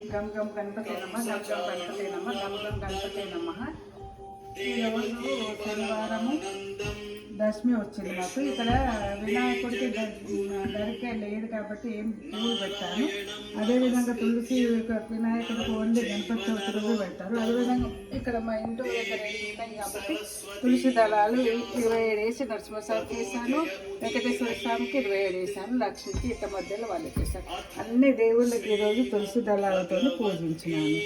గం గం గణపతే నమః, గం గం గణపతే నమః, గం గం గణపతే నమః. ఈరోజు శనివారము దశమి వచ్చింది మాకు. ఇక్కడ వినాయకుడికి దరికే లేదు కాబట్టి ఏం పూలు పెట్టాను. అదేవిధంగా తులసి వినాయకుడికి ఓన్లీ గణపతి చవితి రోజు పెడతారు. అదేవిధంగా ఇక్కడ మా ఇంటి దగ్గర ఉన్నాయి కాబట్టి తులసి దళాలు 27 వేసి నరసింహస్వామికి వేసాను, వెంకటేశ్వర స్వామికి 27 వేసాను, లక్ష్మికి ఇట్ట మధ్యలో వాళ్ళకి వేసాను. అన్ని దేవుళ్ళకి ఈరోజు తులసి దళాలతో పూజించినాను.